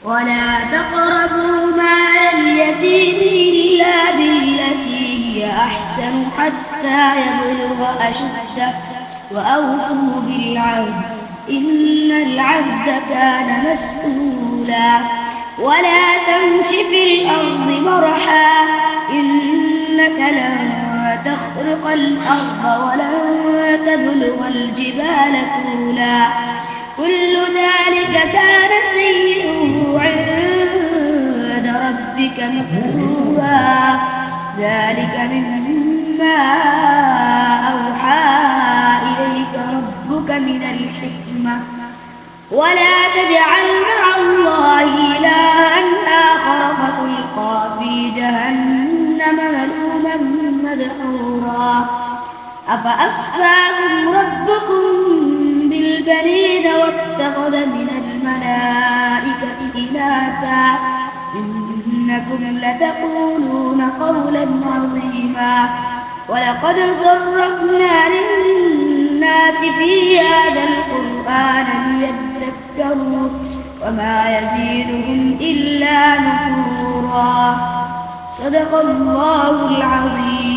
ولا تقربوا مال اليتيم إلا بالتي هي أحسن حتى يبلغ أشده وأوفوا بالعهد إن العهد كان مسؤولا ولا تمش في الأرض مرحا إنك لن تخرق الأرض ولن تبلغ الجبال طولا كل ذلك كان سيئه عند ربك مكروها ذلك مما أوحى إليك ربك من الحكمة ولا تجعل مع الله إلها آخر فتلقى في جهنم ملوما مدحورا أفأصفاكم ربكم بالبنين واتخذ من الملائكة إناثا إنكم لتقولون قولا عظيما ولقد صرفنا للناس في هذا القرآن ليذكروا وما يزيدهم إلا نفورا صدق الله العظيم.